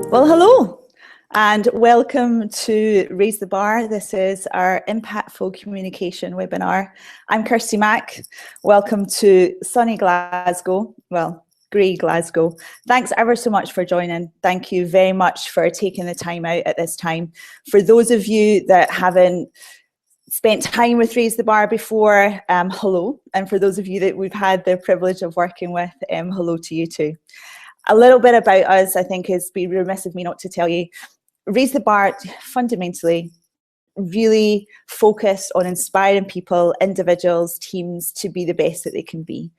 Well, hello and welcome to Raise the Bar. This is our Impactful Communication webinar. I'm Kirsty Mac. Welcome to sunny Glasgow, well, grey Glasgow. Thanks ever so much for joining. Thank you very much for taking the time out at this time. For those of you that haven't spent time with Raise the Bar before, hello. And for those of you that we've had the privilege of working with, hello to you too. A little bit about us, I think, is be remiss of me not to tell you. Raise the Bar, fundamentally, really focused on inspiring people, individuals, teams to be the best that they can be.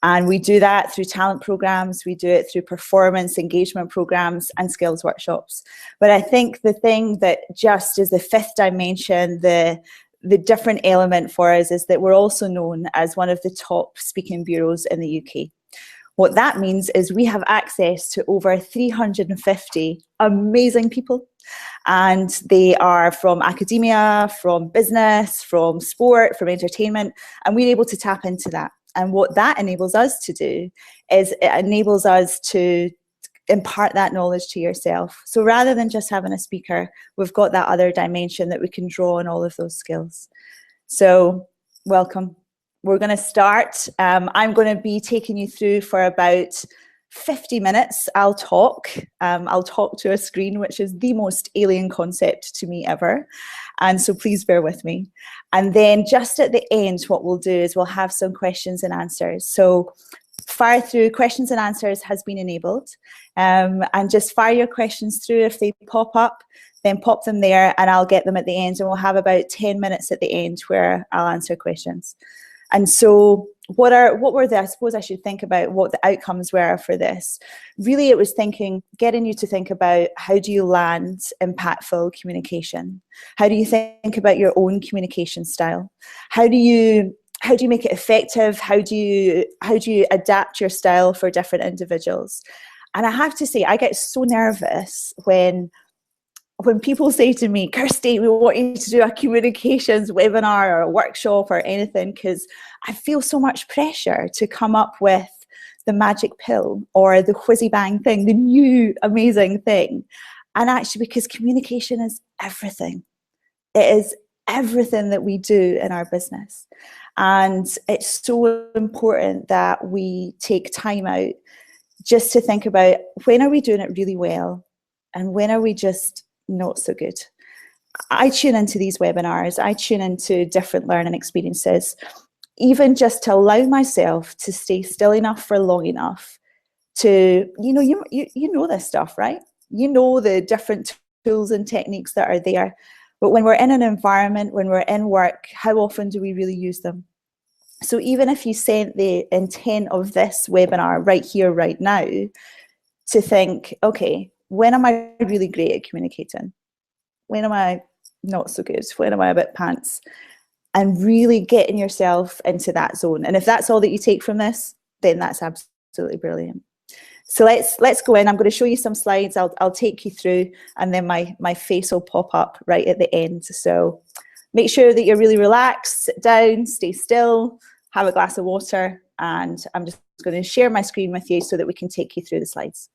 And we do that through talent programs, we do it through performance engagement programs and skills workshops. But I think the thing that just is the fifth dimension, the different element for us is that we're also known as one of the top speaking bureaus in the UK. What that means is we have access to over 350 amazing people, and they are from academia, from business, from sport, from entertainment, and we're able to tap into that. And what that enables us to do is it enables us to impart that knowledge to yourself. So rather than just having a speaker, we've got that other dimension that we can draw on all of those skills. So welcome. We're going to start. I'm going to be taking you through for about 50 minutes. I'll talk to a screen, which is the most alien concept to me ever. And so please bear with me. And then just at the end, what we'll do is we'll have some questions and answers. So fire through. Questions and answers has been enabled. And just fire your questions through. If they pop up, then pop them there and I'll get them at the end. And we'll have about 10 minutes at the end where I'll answer questions. And so what were the, I suppose I should think about what the outcomes were for this. Really, it was getting you to think about how do you land impactful communication? How do you think about your own communication style? How do you make it effective? How do you adapt your style for different individuals? And I have to say, I get so nervous when people say to me, Kirsty, we want you to do a communications webinar or a workshop or anything, because I feel so much pressure to come up with the magic pill or the whizzy bang thing, the new amazing thing. And actually, because communication is everything. It is everything that we do in our business. And it's so important that we take time out just to think about when are we doing it really well and when are we just not so good. I tune into these webinars, I tune into different learning experiences, even just to allow myself to stay still enough for long enough to, you know this stuff, right? You know the different tools and techniques that are there. But when we're in an environment, when we're in work, how often do we really use them? So even if you sent the intent of this webinar right here, right now, to think, okay, when am I really great at communicating? When am I not so good? When am I a bit pants? And really getting yourself into that zone. And if that's all that you take from this, then that's absolutely brilliant. So let's go in. I'm going to show you some slides. I'll take you through, and then my face will pop up right at the end. So make sure that you're really relaxed, sit down, stay still, have a glass of water, and I'm just going to share my screen with you so that we can take you through the slides.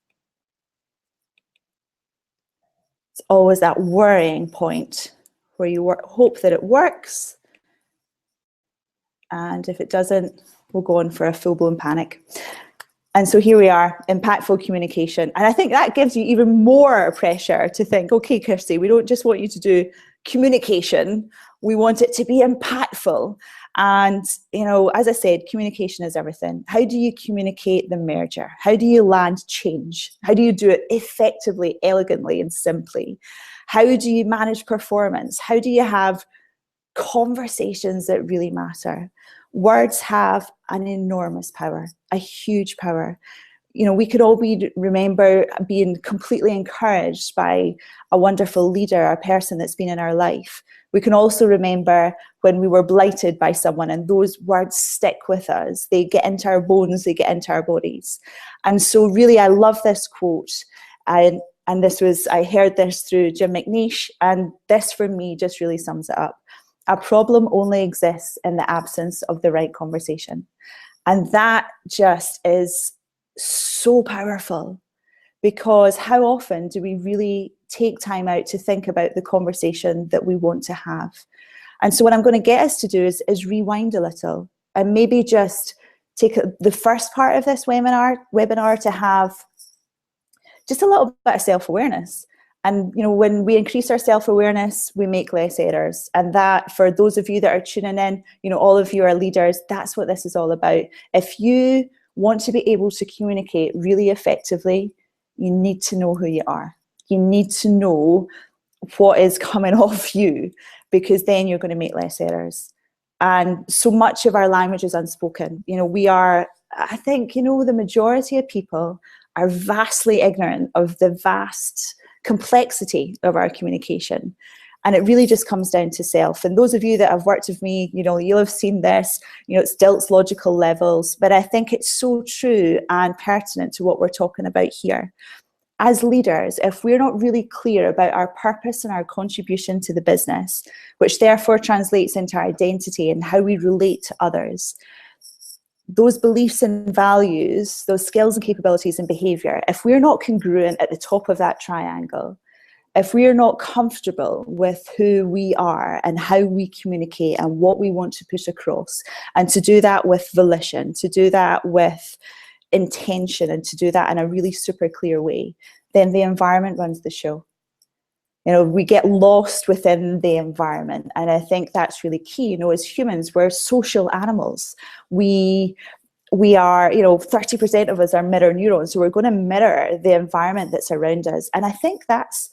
It's always that worrying point where you hope that it works, and if it doesn't, we'll go on for a full-blown panic. And so here we are, impactful communication. And I think that gives you even more pressure to think, okay, Kirsty, we don't just want you to do communication, we want it to be impactful. And, you know, as I said, communication is everything. How do you communicate the merger? How do you land change? How do you do it effectively, elegantly, and simply? How do you manage performance? How do you have conversations that really matter? Words have an enormous power, a huge power. You know, we could all remember being completely encouraged by a wonderful leader, a person that's been in our life. We can also remember when we were blighted by someone, and those words stick with us. They get into our bones, they get into our bodies. And so really, I love this quote. And this was, I heard this through Jim McNeish, and this for me just really sums it up. A problem only exists in the absence of the right conversation. And that just is so powerful, because how often do we really take time out to think about the conversation that we want to have? And so what I'm going to get us to do is rewind a little, and maybe just take the first part of this webinar to have just a little bit of self-awareness. And, you know, when we increase our self-awareness, we make less errors. And that, for those of you that are tuning in, you know, all of you are leaders, that's what this is all about. If you want to be able to communicate really effectively, you need to know who you are. You need to know what is coming off you, because then you're going to make less errors. And so much of our language is unspoken. You know, we are, I think, you know, the majority of people are vastly ignorant of the vast complexity of our communication. And it really just comes down to self. And those of you that have worked with me, you know, you'll have seen this, you know, it's Stilt's logical levels, but I think it's so true and pertinent to what we're talking about here. As leaders, if we're not really clear about our purpose and our contribution to the business, which therefore translates into our identity and how we relate to others, those beliefs and values, those skills and capabilities and behavior, if we're not congruent at the top of that triangle, if we're not comfortable with who we are and how we communicate and what we want to push across, and to do that with volition, to do that with intention, and to do that in a really super clear way, then the environment runs the show. You know, we get lost within the environment. And I think that's really key. You know, as humans, we're social animals. We are, you know, 30% of us are mirror neurons. So we're going to mirror the environment that's around us. And I think that's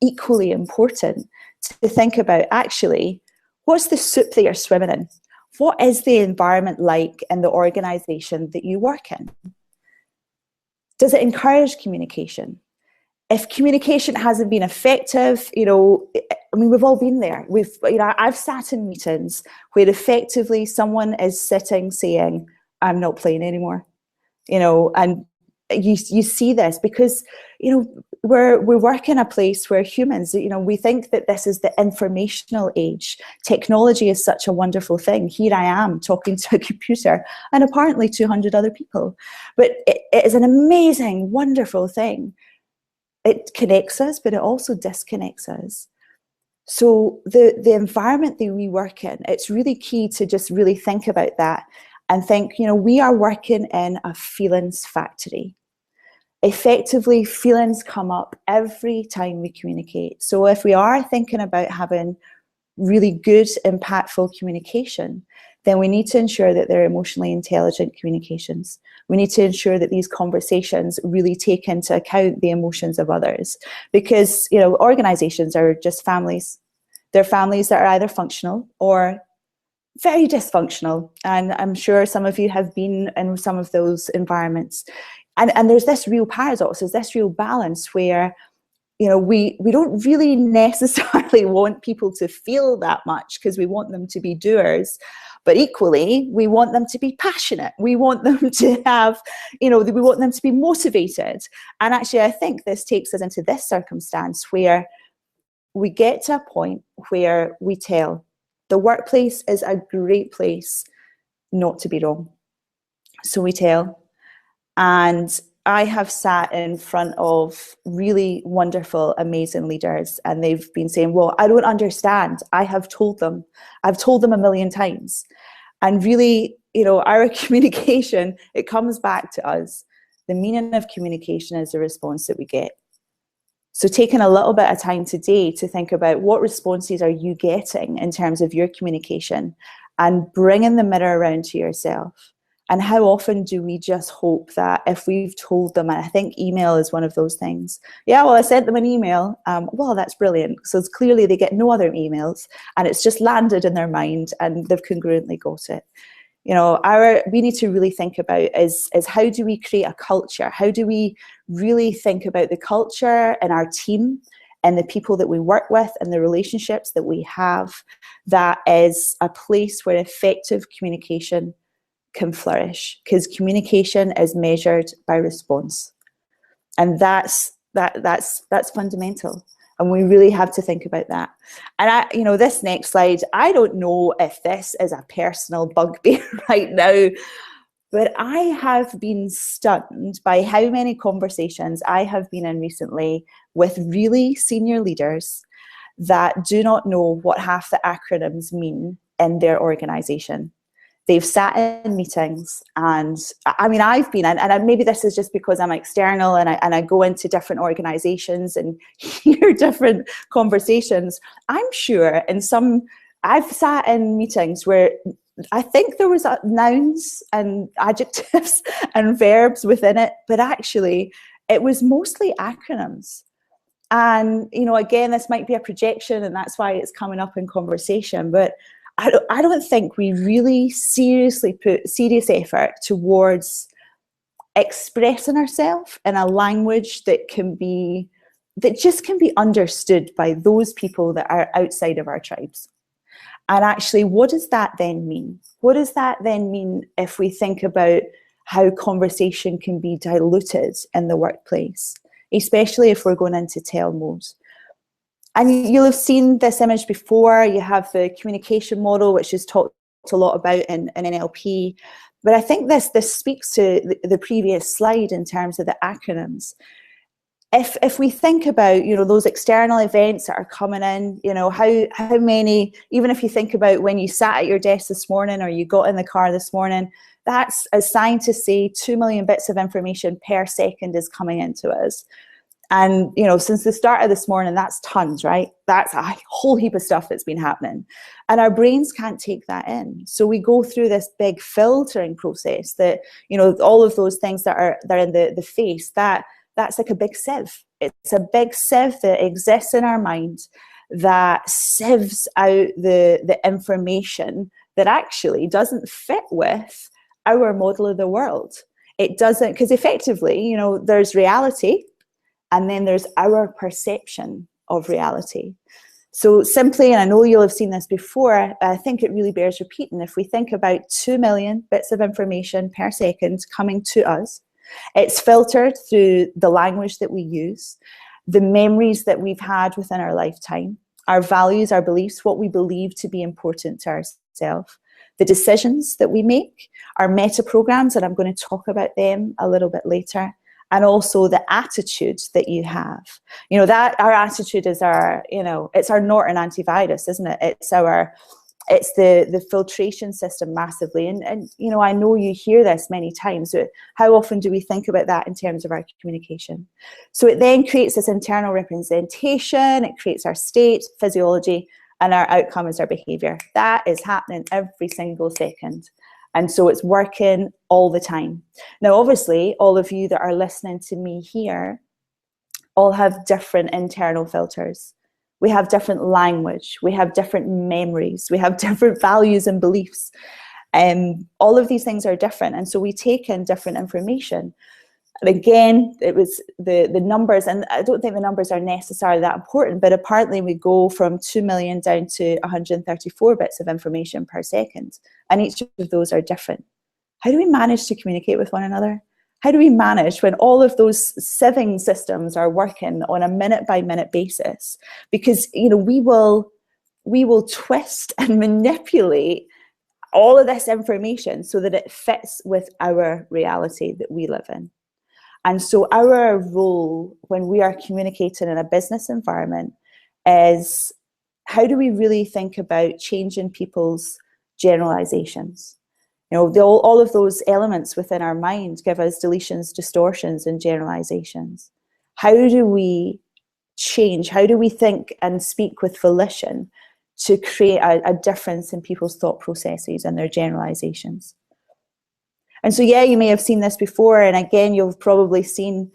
equally important to think about, actually, what's the soup that you're swimming in? What is the environment like in the organization that you work in? Does it encourage communication? If communication hasn't been effective, you know, I mean, we've all been there. You know, I've sat in meetings where effectively someone is sitting saying, I'm not playing anymore, you know, and you see this because, you know, we work in a place where humans, you know, we think that this is the informational age. Technology is such a wonderful thing. Here I am talking to a computer and apparently 200 other people. But it is an amazing, wonderful thing. It connects us, but it also disconnects us. So the environment that we work in, it's really key to just really think about that and think, you know, we are working in a feelings factory. Effectively, feelings come up every time we communicate. So if we are thinking about having really good, impactful communication, then we need to ensure that they're emotionally intelligent communications. We need to ensure that these conversations really take into account the emotions of others, because, you know, organizations are just families. They're families that are either functional or very dysfunctional. And I'm sure some of you have been in some of those environments. And there's this real paradox, there's this real balance where, you know, we don't really necessarily want people to feel that much because we want them to be doers. But equally, we want them to be passionate. We want them to have, you know, we want them to be motivated. And actually, I think this takes us into this circumstance where we get to a point where we tell. The workplace is a great place not to be wrong. So we tell. And I have sat in front of really wonderful, amazing leaders, and they've been saying, well, I don't understand. I have told them. I've told them a million times. And really, you know, our communication, it comes back to us. The meaning of communication is the response that we get. So taking a little bit of time today to think about what responses are you getting in terms of your communication, and bringing the mirror around to yourself. And how often do we just hope that if we've told them, and I think email is one of those things. Yeah, well, I sent them an email. Well, that's brilliant. So it's clearly they get no other emails and it's just landed in their mind and they've congruently got it. You know, we need to really think about is how do we create a culture? How do we really think about the culture in our team and the people that we work with and the relationships that we have, that is a place where effective communication can flourish, because communication is measured by response, and that's fundamental, and we really have to think about that. And you know, this next slide, I don't know if this is a personal bugbear right now, But I have been stunned by how many conversations I have been in recently with really senior leaders that do not know what half the acronyms mean in their organization. They've sat in meetings, and I mean, I've been, and maybe this is just because I'm external and I go into different organizations and hear different conversations. I'm sure I've sat in meetings where I think there was nouns and adjectives and verbs within it, but actually it was mostly acronyms. And, again, this might be a projection and that's why it's coming up in conversation, but I don't think we really seriously put serious effort towards expressing ourselves in a language that just can be understood by those people that are outside of our tribes. And actually, what does that then mean? What does that then mean if we think about how conversation can be diluted in the workplace, especially if we're going into tell mode? And you'll have seen this image before. You have the communication model, which is talked a lot about in NLP. But I think this speaks to the previous slide in terms of the acronyms. If we think about, those external events that are coming in, how many, even if you think about when you sat at your desk this morning or you got in the car this morning, that's, as scientists say, 2 million bits of information per second is coming into us. And, since the start of this morning, that's tons, right? That's a whole heap of stuff that's been happening. And our brains can't take that in. So we go through this big filtering process that, all of those things that are in the face, that's like a big sieve. It's a big sieve that exists in our mind that sieves out the information that actually doesn't fit with our model of the world. It doesn't, because effectively, there's reality, and then there's our perception of reality. So simply, and I know you'll have seen this before, I think it really bears repeating. If we think about 2 million bits of information per second coming to us, it's filtered through the language that we use, the memories that we've had within our lifetime, our values, our beliefs, what we believe to be important to ourselves, the decisions that we make, our meta programs, and I'm going to talk about them a little bit later, and also the attitude that you have. That our attitude is it's our Norton antivirus, isn't it? It's the filtration system massively. And I know you hear this many times. How often do we think about that in terms of our communication? So it then creates this internal representation, it creates our state, physiology, and our outcome is our behavior. That is happening every single second. And so it's working all the time. Now, obviously, all of you that are listening to me here all have different internal filters. We have different language. We have different memories. We have different values and beliefs. All of these things are different. And so we take in different information. And again, it was the numbers, and I don't think the numbers are necessarily that important, but apparently we go from 2 million down to 134 bits of information per second, and each of those are different. How do we manage to communicate with one another? How do we manage when all of those sieving systems are working on a minute-by-minute basis? Because we will twist and manipulate all of this information so that it fits with our reality that we live in. And so our role when we are communicating in a business environment is, how do we really think about changing people's generalizations? All of those elements within our mind give us deletions, distortions, and generalizations. How do we change? How do we think and speak with volition to create a difference in people's thought processes and their generalizations? And so, yeah, you may have seen this before, and again, you've probably seen,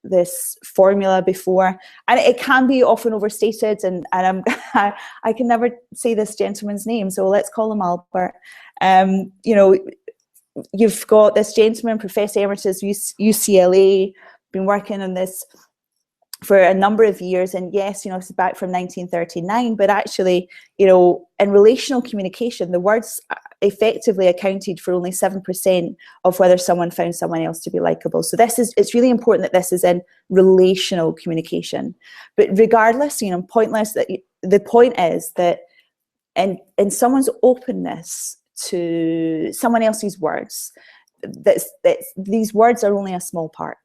this formula before, and it can be often overstated. And I can never say this gentleman's name, so let's call him Albert. You've got this gentleman, Professor Emeritus, UCLA, been working on this for a number of years, and yes, it's back from 1939, but actually, in relational communication, the words effectively accounted for only 7% of whether someone found someone else to be likable. So it's really important that this is in relational communication. But regardless, pointless, that the point is that in someone's openness to someone else's words. These words are only a small part.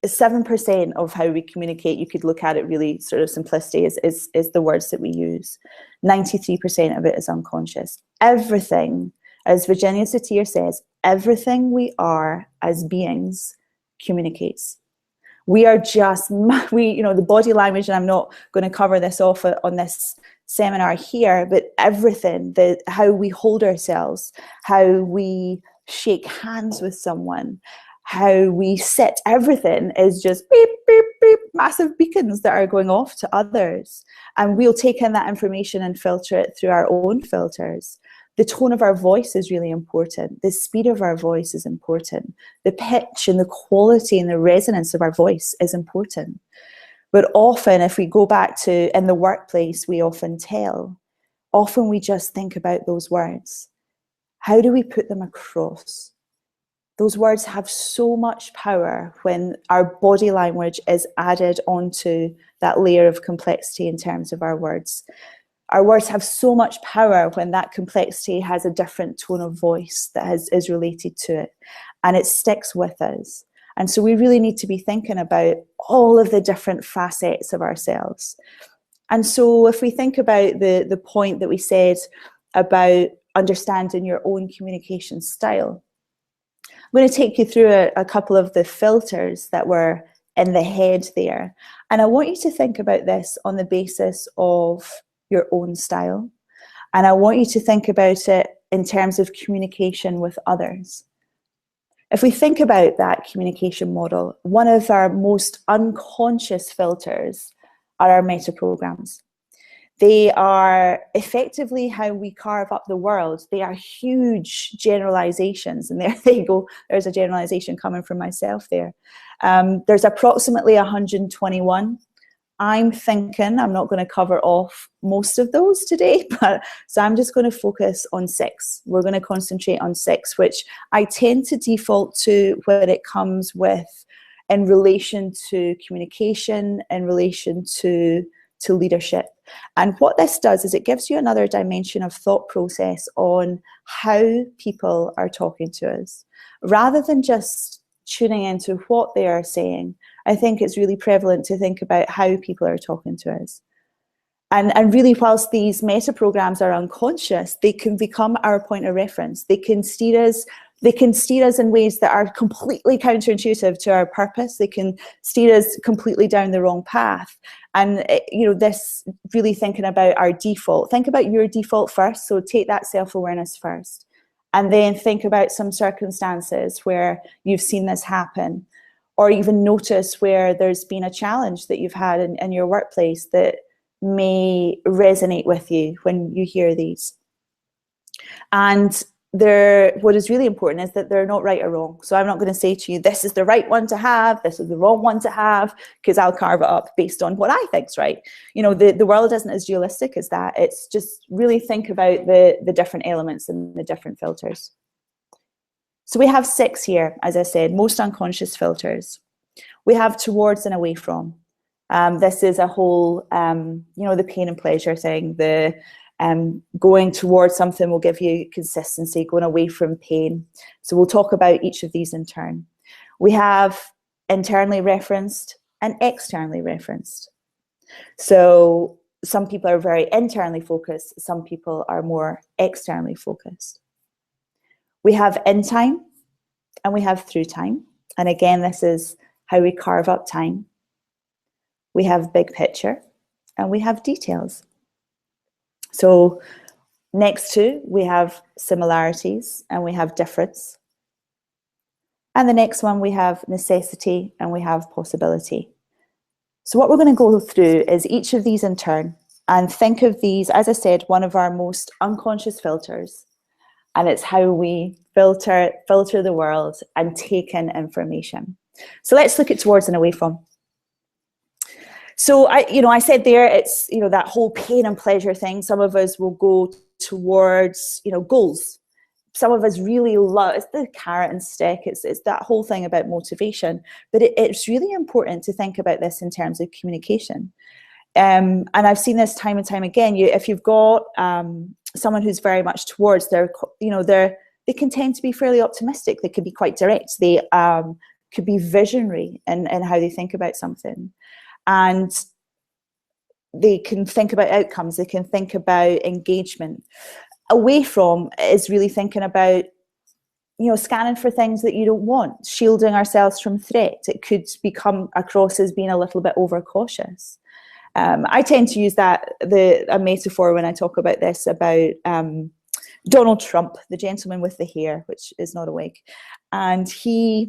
7% of how we communicate, you could look at it really sort of simplistic, is the words that we use. 93% of it is unconscious. Everything, as Virginia Satir says, everything we are as beings communicates. We are just, the body language, and I'm not going to cover this off on this seminar here, but everything, how we hold ourselves, how we shake hands with someone, how we sit, everything is just beep, beep, beep, massive beacons that are going off to others. And we'll take in that information and filter it through our own filters. The tone of our voice is really important. The speed of our voice is important. The pitch and the quality and the resonance of our voice is important. But often, if we go back to in the workplace, we often we just think about those words. How do we put them across? Those words have so much power when our body language is added onto that layer of complexity in terms of our words. Our words have so much power when that complexity has a different tone of voice that is related to it, and it sticks with us. And so we really need to be thinking about all of the different facets of ourselves. And so if we think about the point that we said about understanding your own communication style, I'm going to take you through a couple of the filters that were in the head there. And I want you to think about this on the basis of your own style. And I want you to think about it in terms of communication with others. If we think about that communication model, one of our most unconscious filters are our meta programs. They are effectively how we carve up the world. They are huge generalizations. And there you go. There's a generalization coming from myself there. There's approximately 121. I'm thinking I'm not going to cover off most of those today, so I'm just going to focus on 6. We're going to concentrate on 6, which I tend to default to when it comes with in relation to communication, in relation to leadership. And what this does is it gives you another dimension of thought process on how people are talking to us. Rather than just tuning into what they are saying, I think it's really prevalent to think about how people are talking to us. And really, whilst these meta programs are unconscious, they can become our point of reference. They can steer us. They can steer us in ways that are completely counterintuitive to our purpose. They can steer us completely down the wrong path. And this really thinking about our default. Think about your default first. So take that self-awareness first, and then think about some circumstances where you've seen this happen, or even notice where there's been a challenge that you've had in your workplace that may resonate with you when you hear these. And what is really important is that they're not right or wrong. So I'm not going to say to you, this is the right one to have, this is the wrong one to have, because I'll carve it up based on what I think's right. The world isn't as dualistic as that. It's just really think about the different elements and the different filters. So we have 6 here, as I said, most unconscious filters. We have towards and away from. This is a whole, the pain and pleasure thing. Going towards something will give you consistency, going away from pain. So we'll talk about each of these in turn. We have internally referenced and externally referenced. So some people are very internally focused, some people are more externally focused. We have in time and we have through time. And again, this is how we carve up time. We have big picture and we have details. So next to, we have similarities and we have difference. And the next one, we have necessity and we have possibility. So what we're going to go through is each of these in turn and think of these, as I said, one of our most unconscious filters. And it's how we filter the world and take in information. So let's look at towards and away from. So I said there, it's, that whole pain and pleasure thing. Some of us will go towards, goals. Some of us really love, it's the carrot and stick. It's that whole thing about motivation. But it's really important to think about this in terms of communication. And I've seen this time and time again. If you've got someone who's very much towards their, they can tend to be fairly optimistic. They could be quite direct. They could be visionary in how they think about something. And they can think about outcomes. They can think about engagement. Away from is really thinking about, scanning for things that you don't want, shielding ourselves from threat. It could become across as being a little bit overcautious. I tend to use a metaphor when I talk about this, about Donald Trump, the gentleman with the hair, which is not a wig. And it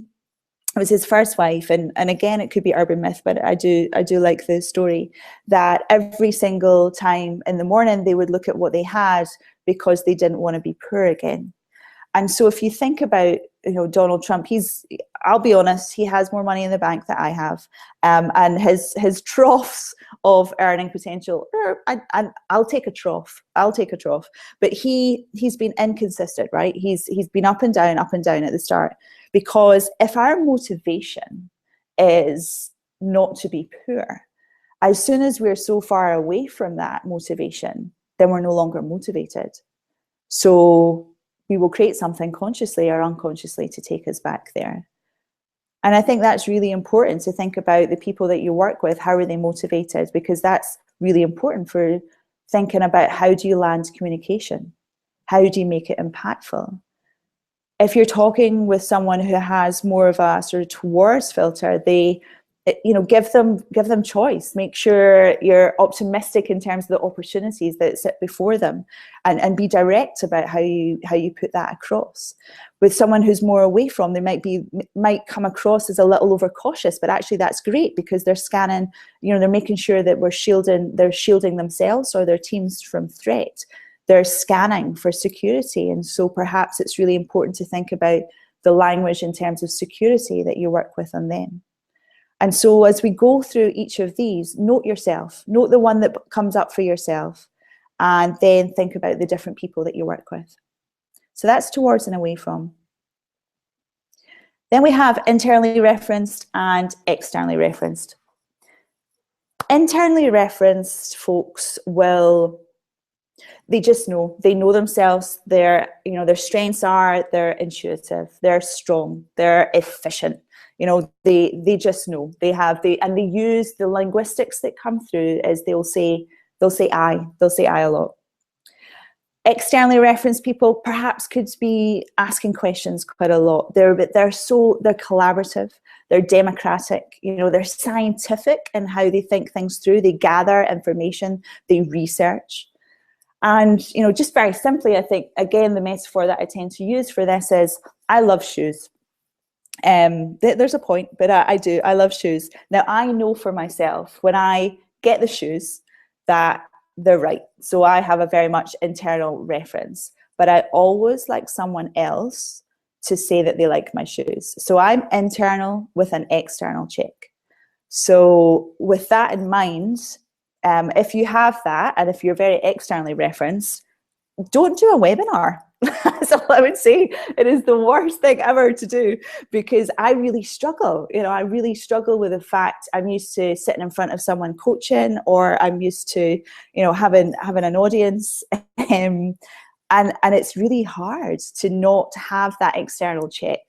was his first wife, and again, it could be urban myth, but I do like the story that every single time in the morning they would look at what they had because they didn't want to be poor again. And so if you think about, Donald Trump, I'll be honest, he has more money in the bank than I have. And his troughs of earning potential, I'll take a trough. But he's been inconsistent, right? He's been up and down at the start. Because if our motivation is not to be poor, as soon as we're so far away from that motivation, then we're no longer motivated. So we will create something consciously or unconsciously to take us back there. And I think that's really important to think about the people that you work with. How are they motivated? Because that's really important for thinking about, how do you land communication? How do you make it impactful? If you're talking with someone who has more of a sort of towards filter, give them choice. Make sure you're optimistic in terms of the opportunities that sit before them, and be direct about how you put that across. With someone who's more away from, they might come across as a little overcautious, but actually that's great because they're scanning, they're making sure that they're shielding themselves or their teams from threat. They're scanning for security. And so perhaps it's really important to think about the language in terms of security that you work with on them. And so as we go through each of these, note yourself, note the one that comes up for yourself, and then think about the different people that you work with. So that's towards and away from. Then we have internally referenced and externally referenced. Internally referenced folks they just know. They know themselves. Their strengths are they're intuitive, they're strong, they're efficient. They just know. And they use the linguistics that come through as they'll say I a lot. Externally referenced people perhaps could be asking questions quite a lot. They're collaborative, they're democratic, they're scientific in how they think things through. They gather information, they research. And, just very simply, I think, again, the metaphor that I tend to use for this is, I love shoes. There's a point, but I love shoes. Now, I know for myself, when I get the shoes, that they're right. So I have a very much internal reference, but I always like someone else to say that they like my shoes. So I'm internal with an external check. So with that in mind, if you have that, and if you're very externally referenced, don't do a webinar. That's all I would say. It is the worst thing ever to do, because I really struggle. I really struggle with the fact I'm used to sitting in front of someone coaching, or I'm used to, having an audience, and it's really hard to not have that external check.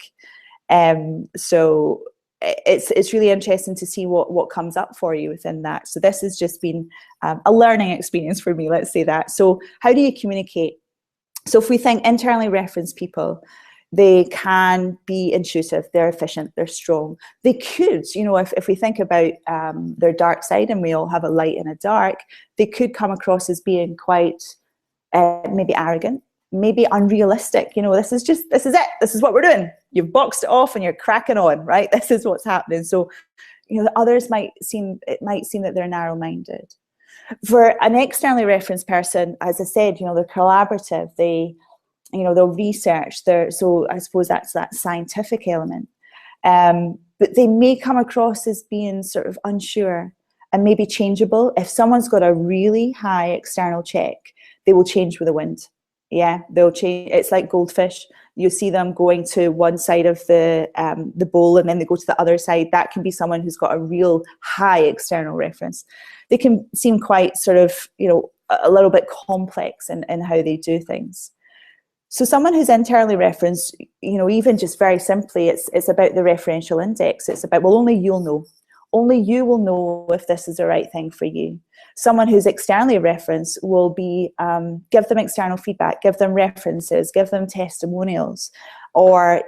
So it's really interesting to see what comes up for you within that. So this has just been a learning experience for me, let's say that. So how do you communicate? So if we think internally referenced people, they can be intuitive, they're efficient, they're strong. They could, if we think about their dark side, and we all have a light and a dark, they could come across as being quite maybe arrogant, maybe unrealistic. This is it. This is what we're doing. You've boxed it off and you're cracking on, right? This is what's happening. So, others might seem that they're narrow-minded. For an externally referenced person, as I said, they're collaborative. They'll research. So I suppose that's that scientific element. But they may come across as being sort of unsure and maybe changeable. If someone's got a really high external check, they will change with the wind. Yeah, they'll change. It's like goldfish. You see them going to one side of the bowl, and then they go to the other side. That can be someone who's got a real high external reference. They can seem quite sort of, a little bit complex in how they do things. So someone who's internally referenced, even just very simply, it's about the referential index. It's about, well, only you'll know. Only you will know if this is the right thing for you. Someone who's externally referenced will be, give them external feedback, give them references, give them testimonials. Or,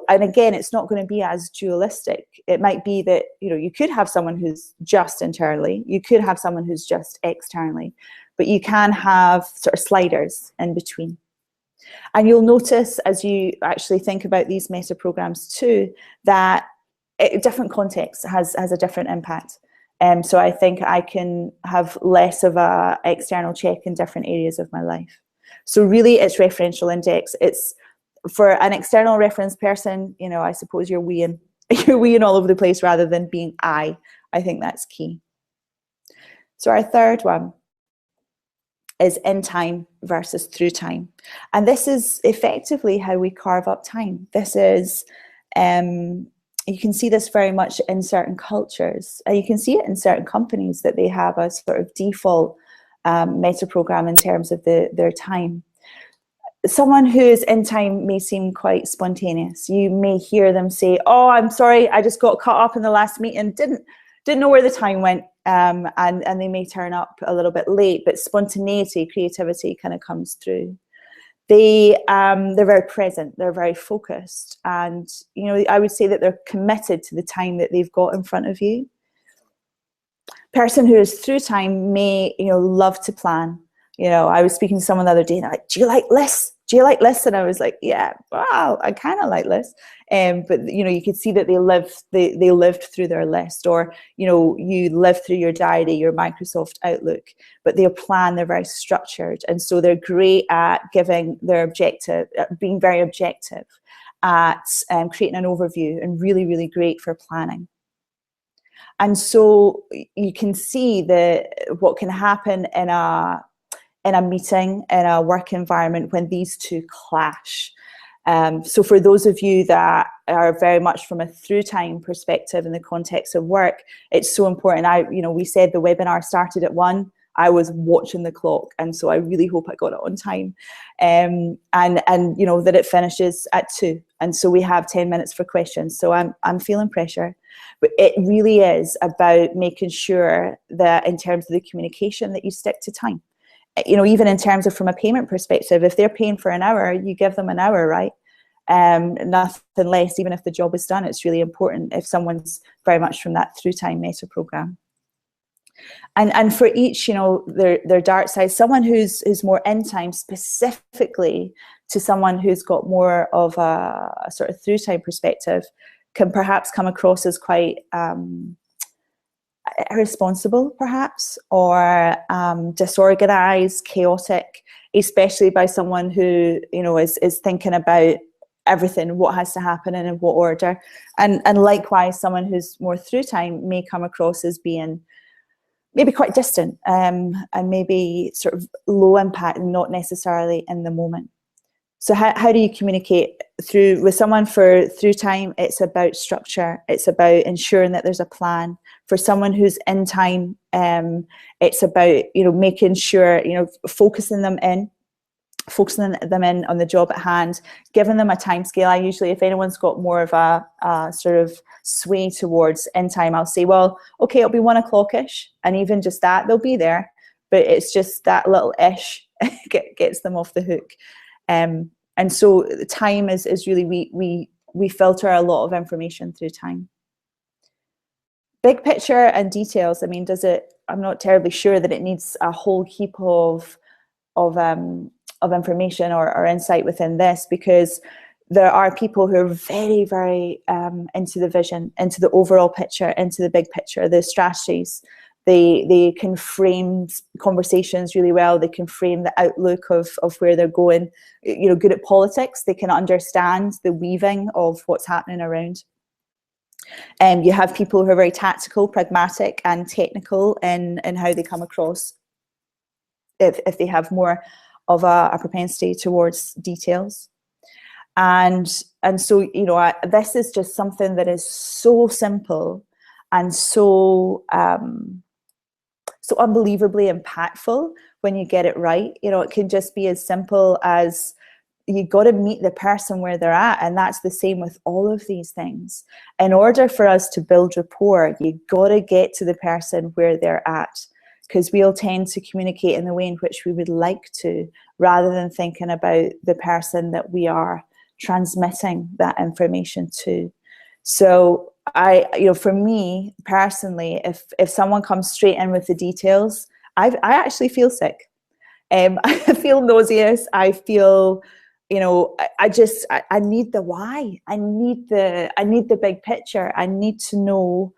and again, it's not going to be as dualistic. It might be that, you could have someone who's just internally, you could have someone who's just externally, but you can have sort of sliders in between. And you'll notice as you actually think about these meta programs too, that different context has a different impact. So I think I can have less of a external check in different areas of my life. So really it's referential index. It's for an external reference person, I suppose you're weeing all over the place rather than being I think that's key. So our third one is in time versus through time. And this is effectively how we carve up time. This is, you can see this very much in certain cultures. You can see it in certain companies that they have a sort of default meta program in terms of their time. Someone who is in time may seem quite spontaneous. You may hear them say, oh, I'm sorry, I just got caught up in the last meeting, didn't know where the time went. And they may turn up a little bit late, but spontaneity, creativity kind of comes through. They're very present, they're very focused, and I would say that they're committed to the time that they've got in front of you. Person who is through time may love to plan. I was speaking to someone the other day, and they're like, do you like lists? Do you like lists? And I was like, yeah, wow, I kind of like lists. But you could see that they lived through their list, or you live through your diary, your Microsoft Outlook. But they'll plan. They're very structured, and so they're great at giving their objective, being very objective, at creating an overview, and really, really great for planning. And so you can see what can happen in a meeting, in a work environment, when these two clash. So for those of you that are very much from a through time perspective in the context of work, it's so important. We said the webinar started at 1. I was watching the clock, and so I really hope I got it on time. And that it finishes at 2. And so we have 10 minutes for questions. So I'm feeling pressure. But it really is about making sure that in terms of the communication that you stick to time. Even in terms of from a payment perspective, if they're paying for an hour, you give them an hour, right? Nothing less, even if the job is done. It's really important if someone's very much from that through time meta program. And for each, their dark side, someone who's more in time specifically to someone who's got more of a sort of through time perspective can perhaps come across as quite irresponsible, perhaps, or disorganized, chaotic, especially by someone who is thinking about everything, what has to happen and in what order. And likewise, someone who's more through time may come across as being maybe quite distant, and maybe sort of low impact and not necessarily in the moment. So how do you communicate with someone for through time? It's about structure. It's about ensuring that there's a plan. For someone who's in time, it's about making sure focusing them in on the job at hand, giving them a time scale. I usually, if anyone's got more of a sort of sway towards in time, I'll say, well, okay, it'll be 1 o'clock-ish, and even just that, they'll be there. But it's just that little ish gets them off the hook. And so the time is really, we filter a lot of information through time. Big picture and details, I mean, I'm not terribly sure that it needs a whole heap of information or insight within this, because there are people who are very, very into the vision, into the overall picture, into the big picture, the strategies. They can frame conversations really well. They can frame the outlook of where they're going. Good at politics. They can understand the weaving of what's happening around. You have people who are very tactical, pragmatic, and technical in how they come across. If they have more of a propensity towards details, and so this is just something that is so simple and so so unbelievably impactful when you get it right. You know, it can just be as simple as you got to meet the person where they're at. And that's the same with all of these things. In order for us to build rapport, you got to get to the person where they're at, because we'll tend to communicate in the way in which we would like to, rather than thinking about the person that we are transmitting that information to. So for me personally, if someone comes straight in with the details, I actually feel sick. I feel nauseous. I feel, I need the why. I need the big picture. I need to know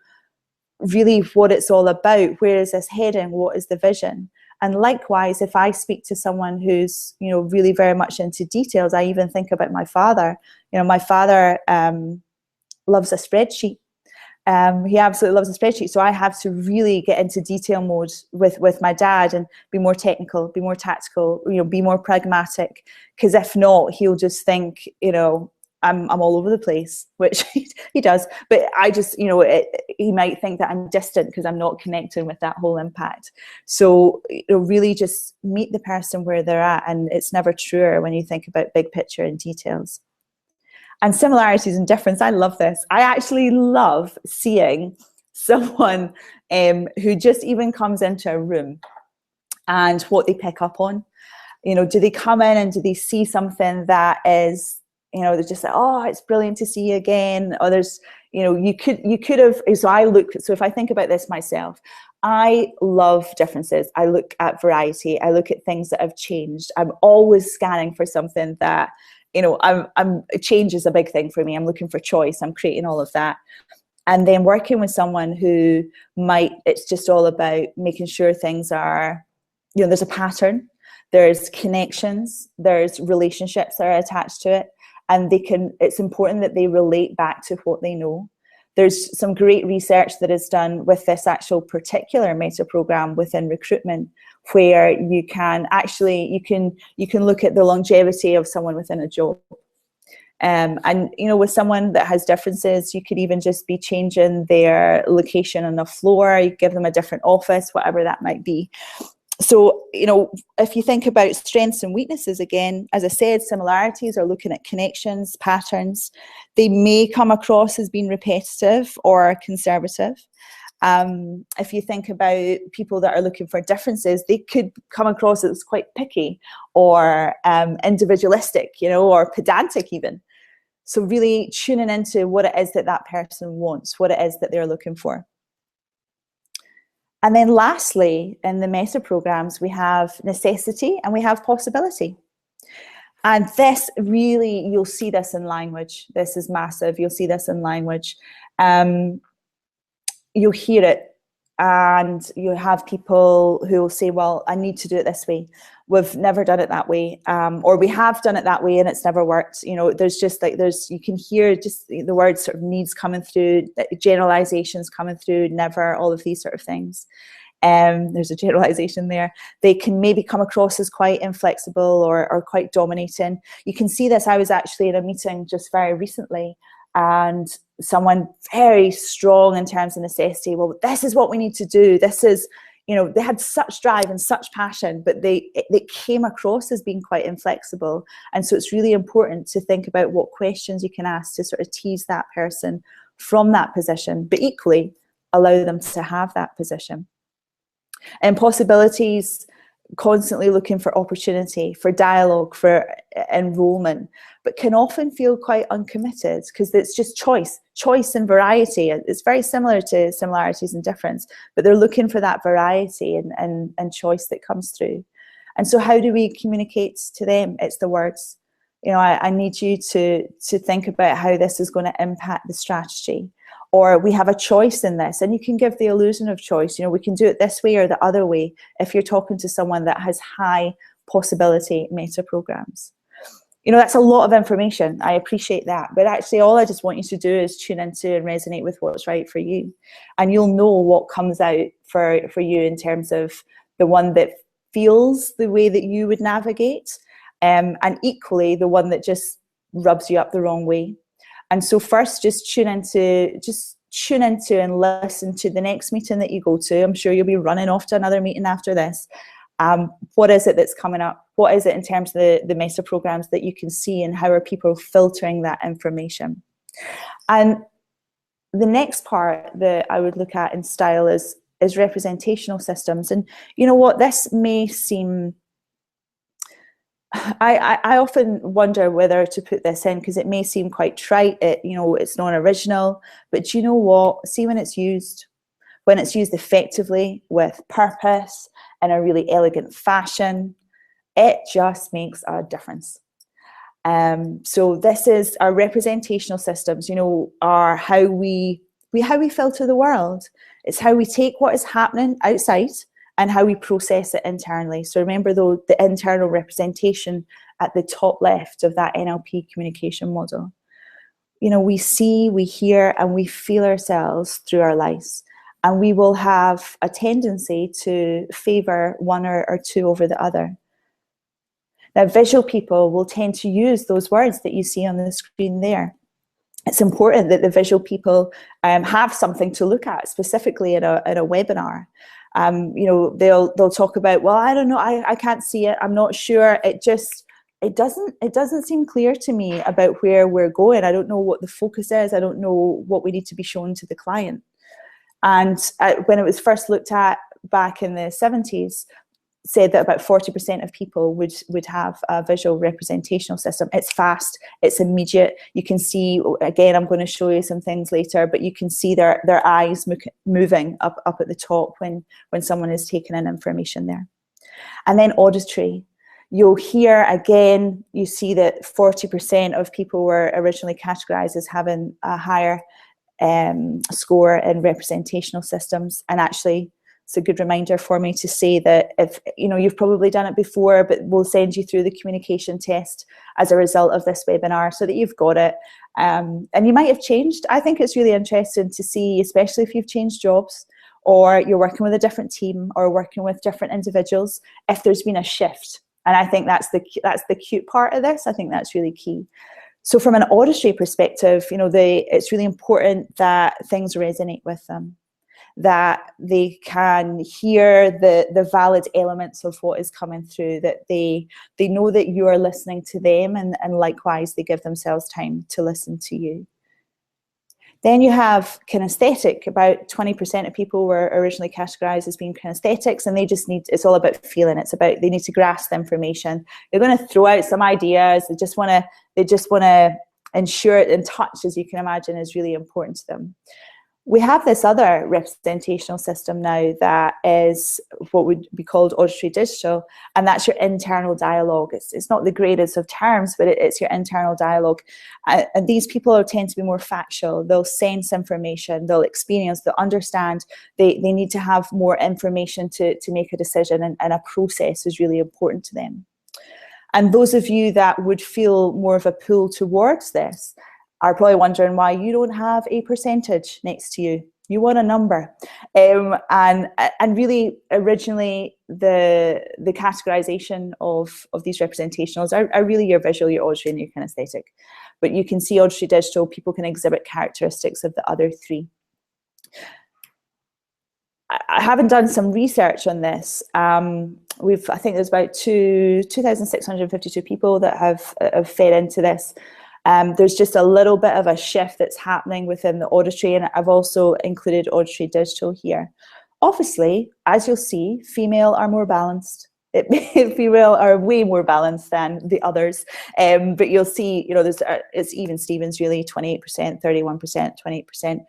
really what it's all about. Where is this heading? What is the vision? And likewise, if I speak to someone who's, really very much into details, I even think about my father. My father loves a spreadsheet. He absolutely loves a spreadsheet. So I have to really get into detail mode with my dad and be more technical, be more tactical, be more pragmatic. Because if not, he'll just think, I'm all over the place, which he does. But I just, he might think that I'm distant because I'm not connecting with that whole impact. So really just meet the person where they're at. And it's never truer when you think about big picture and details. And similarities and difference, I love this. I actually love seeing someone who just even comes into a room and what they pick up on. Do they come in and do they see something that is, they're just like, oh, it's brilliant to see you again. Or there's, you could have, so if I think about this myself, I love differences. I look at variety. I look at things that have changed. I'm always scanning for something that, change is a big thing for me. I'm looking for choice. I'm creating all of that. And then working with someone who it's just all about making sure things are, there's a pattern, there's connections, there's relationships that are attached to it. And it's important that they relate back to what they know. There's some great research that is done with this actual particular meta program within recruitment, where you can look at the longevity of someone within a job. And with someone that has differences, you could even just be changing their location on the floor, you give them a different office, whatever that might be. So, if you think about strengths and weaknesses, again, as I said, similarities are looking at connections, patterns. They may come across as being repetitive or conservative. If you think about people that are looking for differences, they could come across as quite picky or individualistic, or pedantic even. So really tuning into what it is that person wants, what it is that they're looking for. And then lastly, in the meta programs, we have necessity and we have possibility. And this really, you'll see this in language. This is massive. You'll see this in language. You'll hear it, and you have people who will say, well, I need to do it this way. We've never done it that way. Or we have done it that way and it's never worked. There's just you can hear just the words sort of needs coming through, generalizations coming through, never, all of these sort of things. There's a generalization there. They can maybe come across as quite inflexible or quite dominating. You can see this. I was actually in a meeting just very recently, and someone very strong in terms of necessity. Well, this is what we need to do. This is, they had such drive and such passion, but they came across as being quite inflexible. And so it's really important to think about what questions you can ask to sort of tease that person from that position, but equally allow them to have that position. And possibilities, constantly looking for opportunity, for dialogue, for enrollment, but can often feel quite uncommitted because it's just choice and variety. It's very similar to similarities and difference, but they're looking for that variety and choice that comes through. And so how do we communicate to them? It's the words. I need you to think about how this is going to impact the strategy. Or we have a choice in this, and you can give the illusion of choice. We can do it this way or the other way if you're talking to someone that has high possibility meta programs. That's a lot of information. I appreciate that. But actually, all I just want you to do is tune into and resonate with what's right for you. And you'll know what comes out for you in terms of the one that feels the way that you would navigate, and equally the one that just rubs you up the wrong way. And so first, just tune into, just tune into and listen to the next meeting that you go to. I'm sure you'll be running off to another meeting after this. What is it that's coming up? What is it in terms of the meta programs that you can see, and how are people filtering that information? And the next part that I would look at in style is representational systems. And you know what, this may seem, I often wonder whether to put this in, because it may seem quite trite, it's non-original, but do you know what, see when it's used effectively with purpose in a really elegant fashion, it just makes a difference. So this is our representational systems, are how we filter the world. It's how we take what is happening outside and how we process it internally. So remember, though, the internal representation at the top left of that NLP communication model. We see, we hear, and we feel ourselves through our lives. And we will have a tendency to favor one or two over the other. Now, visual people will tend to use those words that you see on the screen there. It's important that the visual people have something to look at, specifically in a webinar. They'll talk about, well, I don't know, I can't see it, I'm not sure. It doesn't seem clear to me about where we're going. I don't know what the focus is. I don't know what we need to be shown to the client. And when it was first looked at back in the 70s, said that about 40% of people would have a visual representational system. It's fast, it's immediate. You can see, again, I'm going to show you some things later, but you can see their eyes moving up at the top when someone is taking in information there. And then auditory. You'll hear, again, you see that 40% of people were originally categorized as having a higher score in representational systems. And actually, it's a good reminder for me to say that if you've probably done it before, but we'll send you through the communication test as a result of this webinar so that you've got it. And you might have changed. I think it's really interesting to see, especially if you've changed jobs or you're working with a different team or working with different individuals, if there's been a shift. And I think that's the cute part of this. I think that's really key. So from an auditory perspective, it's really important that things resonate with them, that they can hear the valid elements of what is coming through, that they know that you are listening to them, and likewise they give themselves time to listen to you. Then you have kinesthetic. About 20% of people were originally categorized as being kinesthetics, and it's all about feeling. They need to grasp the information. They're going to throw out some ideas. They just want to ensure it, and touch, as you can imagine, is really important to them. We have this other representational system now that is what would be called auditory digital, and that's your internal dialogue. It's not the greatest of terms, but it's your internal dialogue. And these people tend to be more factual. They'll sense information, they'll experience, they'll understand. They need to have more information to make a decision, and a process is really important to them. And those of you that would feel more of a pull towards this are probably wondering why you don't have a percentage next to you. You want a number. And really, originally, the categorization of these representationals are really your visual, your auditory, and your kinesthetic. But you can see auditory digital, people can exhibit characteristics of the other three. I haven't done some research on this. I think there's about 2,652 people that have fed into this. There's just a little bit of a shift that's happening within the auditory, and I've also included auditory digital here. Obviously, as you'll see, female are more balanced. Female are way more balanced than the others, but you'll see, it's even Stevens, really, 28%, 31%, 28%.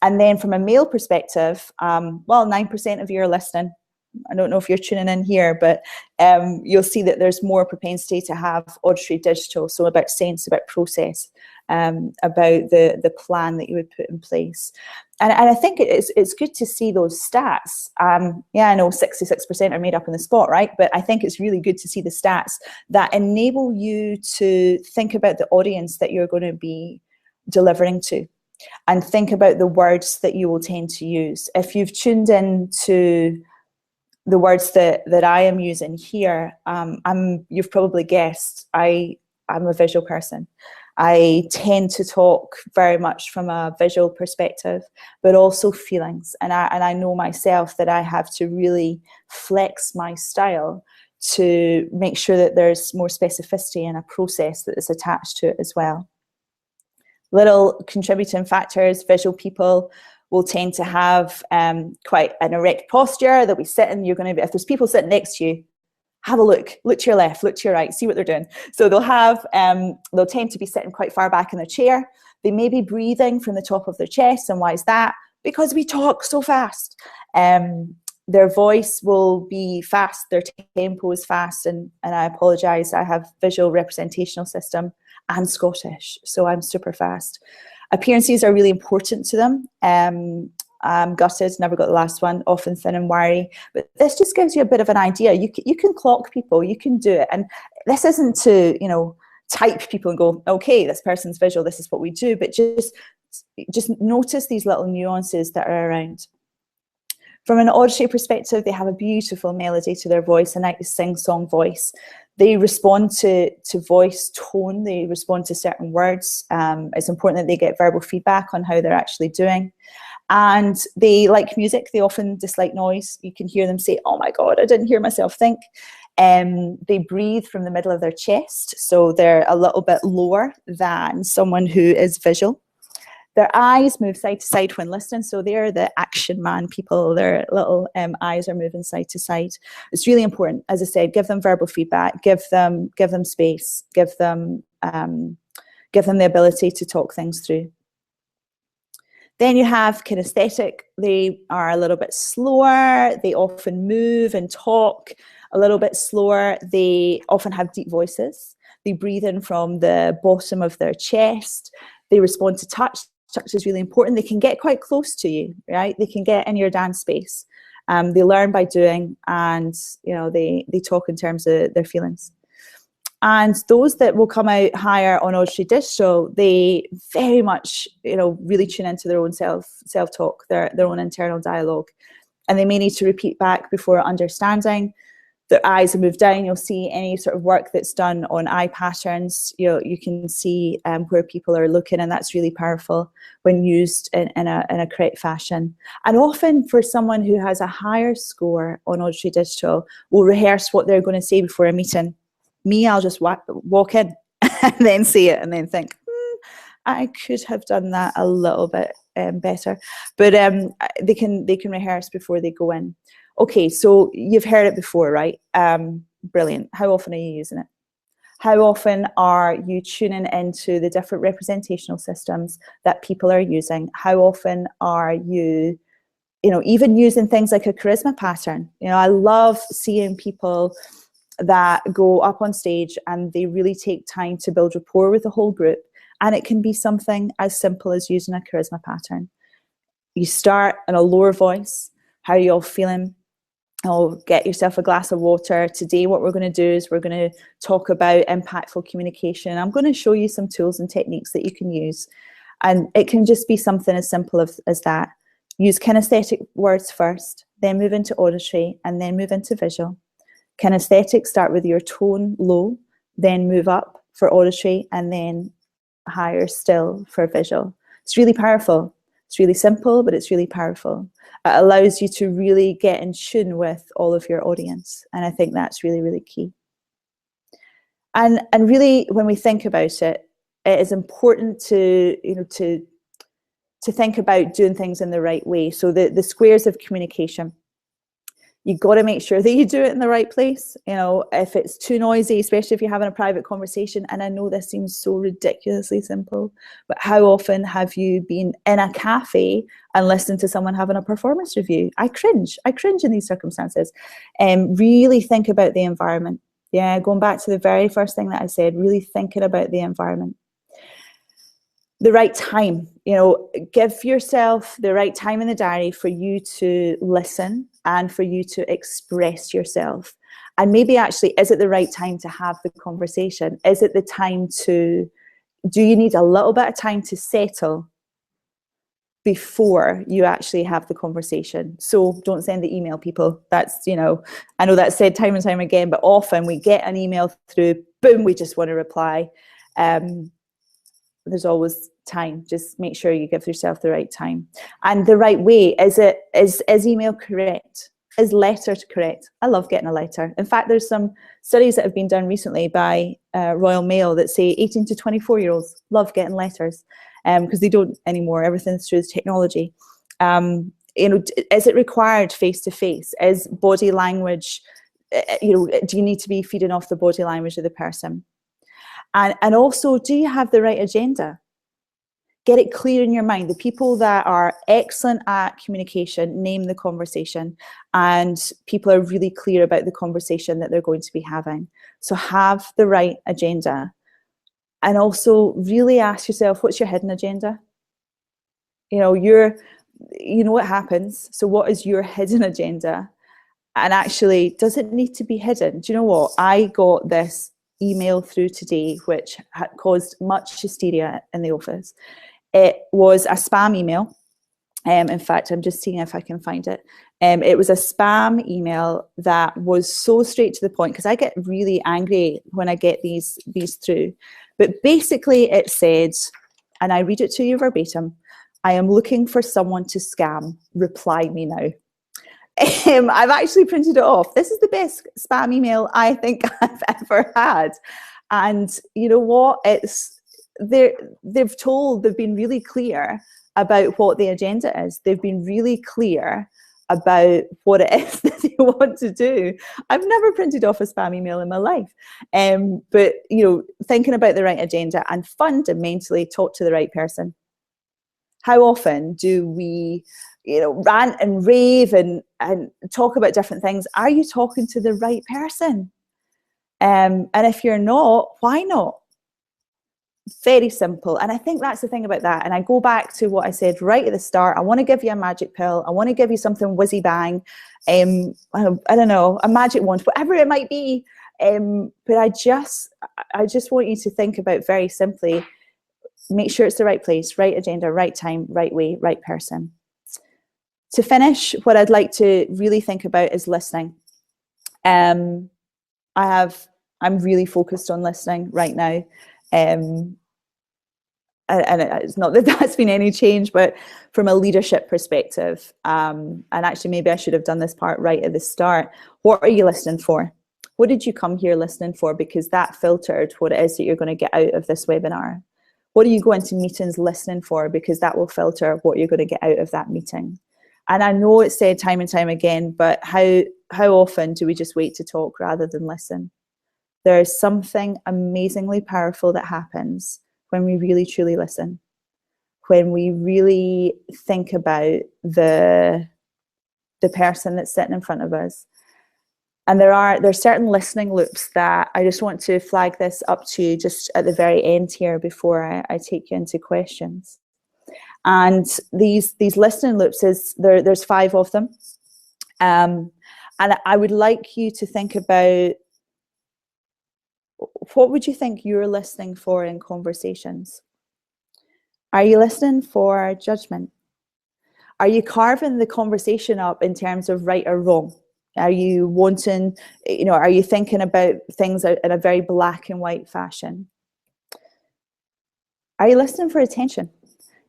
And then from a male perspective, 9% of you are listening. I don't know if you're tuning in here, but you'll see that there's more propensity to have auditory digital, so about sense, about process, about the plan that you would put in place. And I think it's good to see those stats. I know 66% are made up on the spot, right? But I think it's really good to see the stats that enable you to think about the audience that you're going to be delivering to, and think about the words that you will tend to use. If you've tuned in to the words that I am using here, you've probably guessed I'm a visual person. I tend to talk very much from a visual perspective, but also feelings. And I know myself that I have to really flex my style to make sure that there's more specificity and a process that is attached to it as well. Little contributing factors: visual people will tend to have quite an erect posture. They'll be sitting, you're going to be, if there's people sitting next to you, have a look to your left, look to your right, see what they're doing. So they'll tend to be sitting quite far back in their chair. They may be breathing from the top of their chest. And why is that? Because we talk so fast. Their voice will be fast, their tempo is fast, and I apologise, I have visual representational system and Scottish, so I'm super fast. Appearances are really important to them. I'm gutted, never got the last one, often thin and wiry, but this just gives you a bit of an idea. You can clock people, you can do it, and this isn't to, you know, type people and go, okay, this person's visual, this is what we do, but just notice these little nuances that are around. From an auditory perspective, they have a beautiful melody to their voice, a nice sing-song voice. They respond to voice tone, they respond to certain words. It's important that they get verbal feedback on how they're actually doing. And they like music, they often dislike noise. You can hear them say, oh my God, I didn't hear myself think. They breathe from the middle of their chest, so they're a little bit lower than someone who is visual. Their eyes move side to side when listening, so they're the action man people. Their little eyes are moving side to side. It's really important, as I said, give them verbal feedback, give them space, give them the ability to talk things through. Then you have kinesthetic. They are a little bit slower. They often move and talk a little bit slower. They often have deep voices. They breathe in from the bottom of their chest. They respond to touch. Touch is really important. They can get quite close to you, right? They can get in your dance space. They learn by doing, and you know, they talk in terms of their feelings. And those that will come out higher on auditory digital, they very much, you know, really tune into their own self-talk, their own internal dialogue, and they may need to repeat back before understanding. Their eyes are moved down. You'll see any sort of work that's done on eye patterns. You can see where people are looking, and that's really powerful when used in a correct fashion. And often for someone who has a higher score on auditory digital, will rehearse what they're going to say before a meeting. Me, I'll just walk in and then say it and then think, I could have done that a little bit better. But they can rehearse before they go in. Okay, so you've heard it before, right? Brilliant. How often are you using it? How often are you tuning into the different representational systems that people are using? How often are you, even using things like a charisma pattern? I love seeing people that go up on stage and they really take time to build rapport with the whole group. And it can be something as simple as using a charisma pattern. You start in a lower voice. How are you all feeling? Oh, get yourself a glass of water. Today what we're going to do is we're going to talk about impactful communication. I'm going to show you some tools and techniques that you can use. And it can just be something as simple as that. Use kinesthetic words first, then move into auditory, and then move into visual. Kinesthetic, start with your tone low, then move up for auditory, and then higher still for visual. It's really powerful. It's really simple, but it's really powerful. It allows you to really get in tune with all of your audience. And I think that's really, really key. And really, when we think about it, it is important to think about doing things in the right way. So the squares of communication. You've got to make sure that you do it in the right place. If it's too noisy, especially if you're having a private conversation, and I know this seems so ridiculously simple, but how often have you been in a cafe and listened to someone having a performance review? I cringe in these circumstances. Really think about the environment. Yeah, going back to the very first thing that I said, really thinking about the environment. The right time, give yourself the right time in the diary for you to listen and for you to express yourself. And maybe actually, is it the right time to have the conversation? Is it the time do you need a little bit of time to settle before you actually have the conversation? So don't send the email, people. That's, I know that's said time and time again, but often we get an email through, boom, we just want to reply. there's always time. Just make sure you give yourself the right time and the right way. Is email correct? Is letter correct? I love getting a letter. In fact, there's some studies that have been done recently by Royal Mail that say 18 to 24-year-olds love getting letters because they don't anymore. Everything's through technology. Is it required face-to-face? Is body language, do you need to be feeding off the body language of the person? And also, do you have the right agenda? Get it clear in your mind. The people that are excellent at communication name the conversation, and people are really clear about the conversation that they're going to be having. So have the right agenda. And also really ask yourself, what's your hidden agenda? You know what happens. So what is your hidden agenda? And actually, does it need to be hidden? Do you know what? I got this email through today, which had caused much hysteria in the office. It was a spam email. In fact, I'm just seeing if I can find it. It was a spam email that was so straight to the point, because I get really angry when I get these through. But basically it said, and I read it to you verbatim, I am looking for someone to scam. Reply me now. I've actually printed it off. This is the best spam email I think I've ever had. And you know what? They've been really clear about what the agenda is. They've been really clear about what it is that they want to do. I've never printed off a spam email in my life. But thinking about the right agenda and fundamentally talk to the right person. How often do we rant and rave and talk about different things? Are you talking to the right person? And if you're not, why not? Very simple. And I think that's the thing about that. And I go back to what I said right at the start. I want to give you a magic pill. I want to give you something whizzy bang. I don't know, a magic wand, whatever it might be. But I just want you to think about, very simply, make sure it's the right place, right agenda, right time, right way, right person. To finish, what I'd like to really think about is listening. I'm really focused on listening right now. And it's not that that's been any change, but from a leadership perspective, and actually maybe I should have done this part right at the start. What are you listening for? What did you come here listening for? Because that filtered what it is that you're going to get out of this webinar. What are you going to meetings listening for? Because that will filter what you're going to get out of that meeting. And I know it's said time and time again, but how often do we just wait to talk rather than listen? There is something amazingly powerful that happens when we really truly listen, when we really think about the person that's sitting in front of us. And there's certain listening loops that I just want to flag this up to you just at the very end here before I take you into questions. And these listening loops, there's 5 of them. And I would like you to think about, what would you think you're listening for in conversations? Are you listening for judgment? Are you carving the conversation up in terms of right or wrong? Are you wanting, are you thinking about things in a very black and white fashion? Are you listening for attention?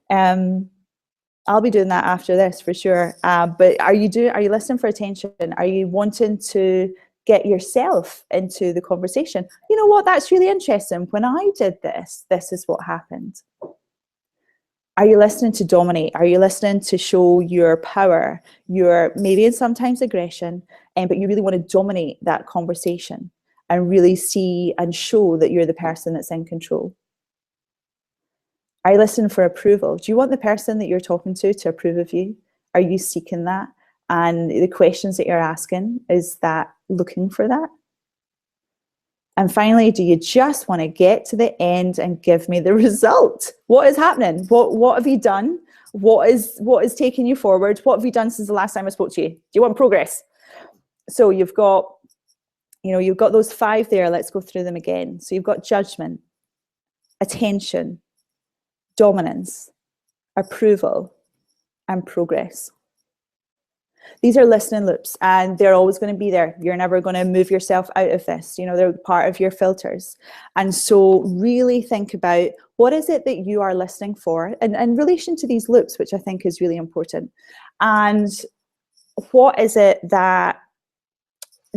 I'll be doing that after this for sure. But are you listening for attention? Are you wanting to get yourself into the conversation? You know what, that's really interesting. When I did this is what happened. Are you listening to dominate? Are you listening to show your power, your maybe and sometimes aggression, but you really want to dominate that conversation and really see and show that you're the person that's in control? Are you listening for approval? Do you want the person that you're talking to approve of you? Are you seeking that? And the questions that you're asking, is that looking for that? And finally, do you just want to get to the end and give me the result? What is happening? What have you done? What is taking you forward? What have you done since the last time I spoke to you? Do you want progress? So you've got those 5 there. Let's go through them again. So you've got judgment, attention, dominance, approval, and progress. These are listening loops, and they're always going to be there. You're never going to move yourself out of this. You know, they're part of your filters. And so really think about, what is it that you are listening for in relation to these loops, which I think is really important. And what is it that,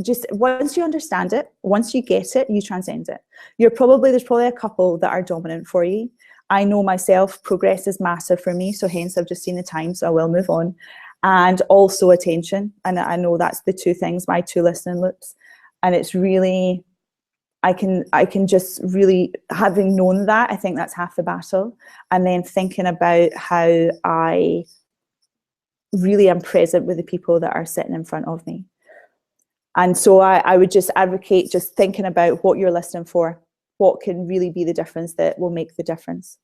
just once you understand it, once you get it, you transcend it. There's probably a couple that are dominant for you. I know myself, progress is massive for me, so hence I've just seen the time, so I will move on. And also attention, and I know that's the two things, my two listening loops. And it's really, I can just really, having known that, I think that's half the battle. And then thinking about how I really am present with the people that are sitting in front of me. And so I would just advocate just thinking about what you're listening for, what can really be the difference that will make the difference.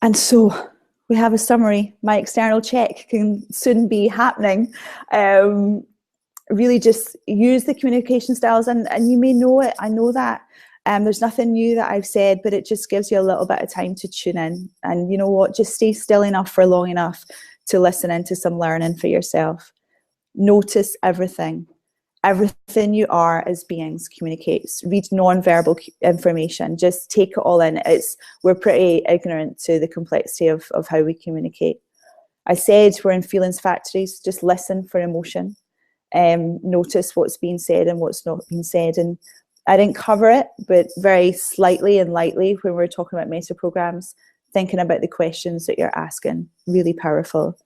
And so we have a summary. My external check can soon be happening. Really just use the communication styles, and you may know it, I know that. There's nothing new that I've said, but it just gives you a little bit of time to tune in. And you know what, just stay still enough for long enough to listen into some learning for yourself. Notice everything. Everything you are as beings communicates. Read non-verbal information. Just take it all in. We're pretty ignorant to the complexity of how we communicate. I said we're in feelings factories. Just listen for emotion. Notice what's being said and what's not being said. And I didn't cover it, but very slightly and lightly when we were talking about meta programs, thinking about the questions that you're asking. Really powerful.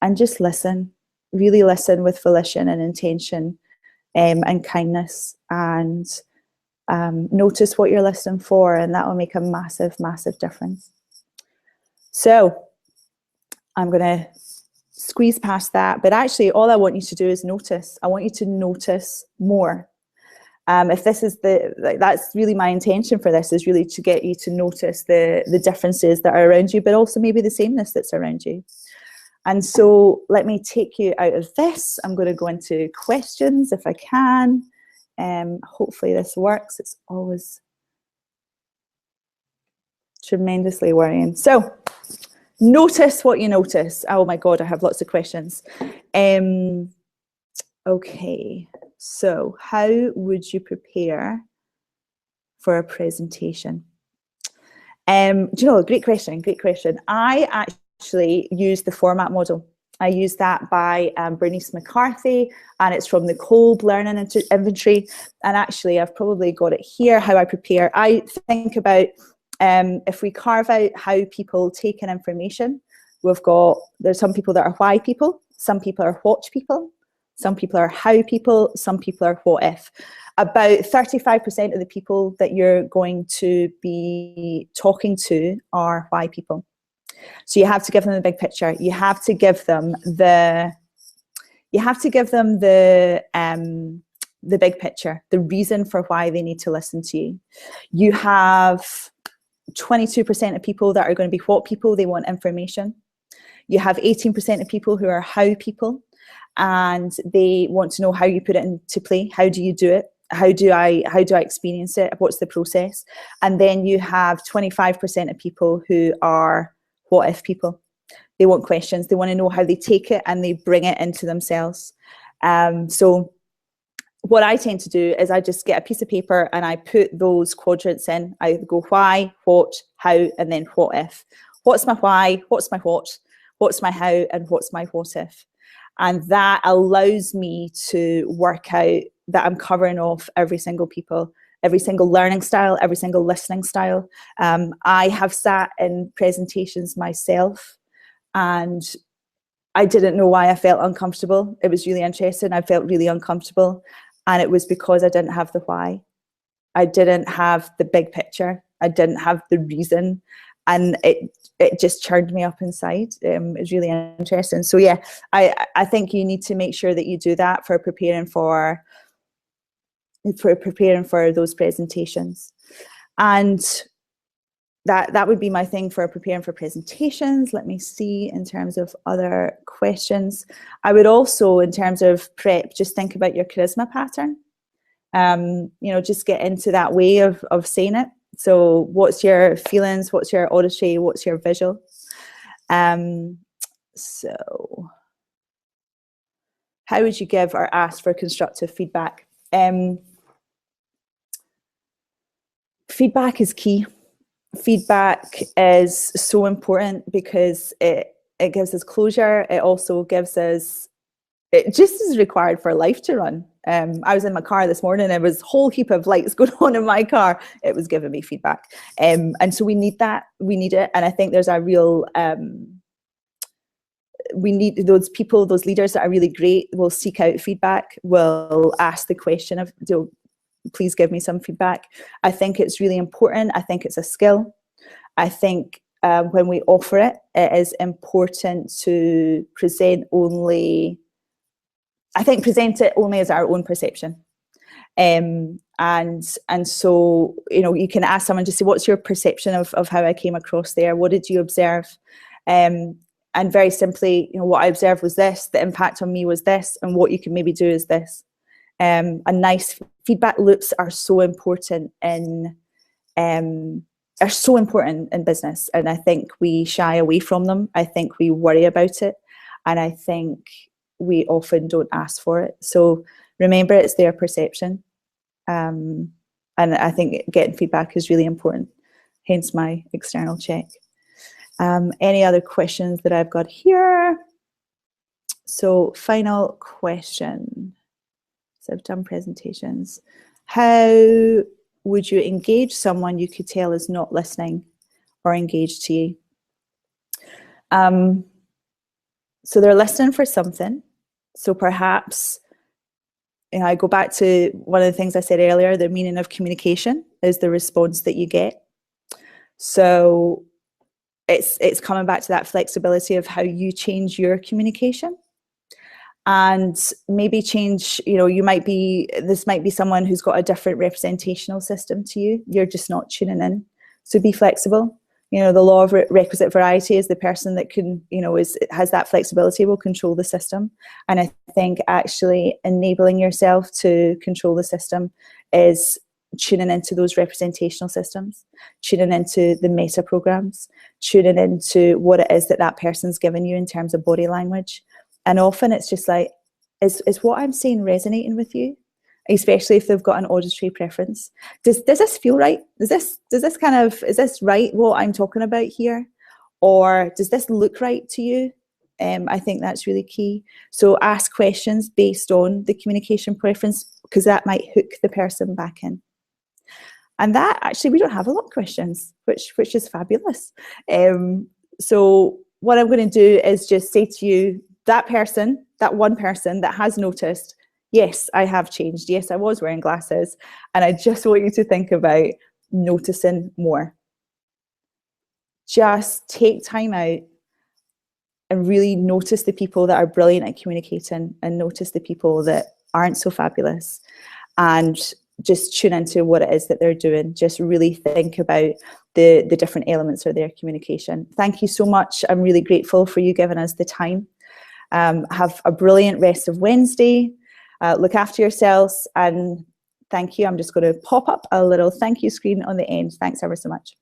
And just listen. Really listen with volition and intention, and kindness, and notice what you're listening for, and that will make a massive, massive difference. So I'm going to squeeze past that, but actually all I want you to do is notice. I want you to notice more. If this is that's really my intention for this, is really to get you to notice the differences that are around you, but also maybe the sameness that's around you. And so let me take you out of this. I'm going to go into questions if I can. Hopefully this works. It's always tremendously worrying. So notice what you notice. Oh my God, I have lots of questions. Okay, so how would you prepare for a presentation? Do you know, great question, great question. I actually use the format model. I use that by Bernice McCarthy, and it's from the Kolb Learning Inventory. And actually, I've probably got it here, how I prepare. I think about if we carve out how people take in information, there's some people that are why people, some people are what people, some people are how people, some people are what if. About 35% of the people that you're going to be talking to are why people. So you have to give them the big picture. You have to give them the big picture, the reason for why they need to listen to you. You have 22% of people that are going to be what people, they want information. You have 18% of people who are how people, and they want to know how you put it into play. How do you do it? How do I experience it? What's the process? And then you have 25% of people who are what if people. They want questions. They want to know how they take it and they bring it into themselves. So what I tend to do is I just get a piece of paper and I put those quadrants in. I go why, what, how, and then what if. What's my why? What's my what? What's my how? And what's my what if? And that allows me to work out that I'm covering off every single people, every single learning style, every single listening style. I have sat in presentations myself and I didn't know why I felt uncomfortable. It was really interesting. I felt really uncomfortable. And it was because I didn't have the why. I didn't have the big picture. I didn't have the reason. And it just churned me up inside. It was really interesting. So yeah, I think you need to make sure that you do that for preparing for those presentations. And that would be my thing for preparing for presentations. Let me see in terms of other questions. I would also, in terms of prep, just think about your charisma pattern. Just get into that way of saying it. So what's your feelings? What's your auditory? What's your visual? So How would you give or ask for constructive feedback? Feedback is key. Feedback is so important because it gives us closure. It also gives us, it just is required for life to run. I was in my car this morning, there was a whole heap of lights going on in my car. It was giving me feedback. And so we need that, we need it. And I think there's a real, we need those people, those leaders that are really great, will seek out feedback, will ask the question of, please give me some feedback. I think it's really important. I think it's a skill. I think when we offer it, it is important to present it only as our own perception. And so, you know, you can ask someone to say, what's your perception of how I came across there? What did you observe? And very simply, you know, what I observed was this, the impact on me was this, and what you can maybe do is this. And nice feedback loops are so important in business, and I think we shy away from them. I think we worry about it, and I think we often don't ask for it. So remember, it's their perception, and I think getting feedback is really important, hence my external check. Any other questions that I've got here? So final question. So I've done presentations. How would you engage someone you could tell is not listening or engaged to you? So they're listening for something. So perhaps, you know, I go back to one of the things I said earlier, the meaning of communication is the response that you get. So it's coming back to that flexibility of how you change your communication. And maybe change, you know, this might be someone who's got a different representational system to you. You're just not tuning in. So be flexible. You know, the law of requisite variety is the person that can, you know, has that flexibility will control the system. And I think actually enabling yourself to control the system is tuning into those representational systems, tuning into the meta programs, tuning into what it is that person's given you in terms of body language. And often it's just like, is what I'm saying resonating with you? Especially if they've got an auditory preference. Does this feel right? Is this right what I'm talking about here? Or does this look right to you? I think that's really key. So ask questions based on the communication preference, because that might hook the person back in. And that actually, we don't have a lot of questions, which is fabulous. So what I'm going to do is just say to you, that one person that has noticed, yes, I have changed. Yes, I was wearing glasses. And I just want you to think about noticing more. Just take time out and really notice the people that are brilliant at communicating and notice the people that aren't so fabulous. And just tune into what it is that they're doing. Just really think about the different elements of their communication. Thank you so much. I'm really grateful for you giving us the time. Have a brilliant rest of Wednesday. Look after yourselves, and thank you. I'm just going to pop up a little thank you screen on the end. Thanks ever so much.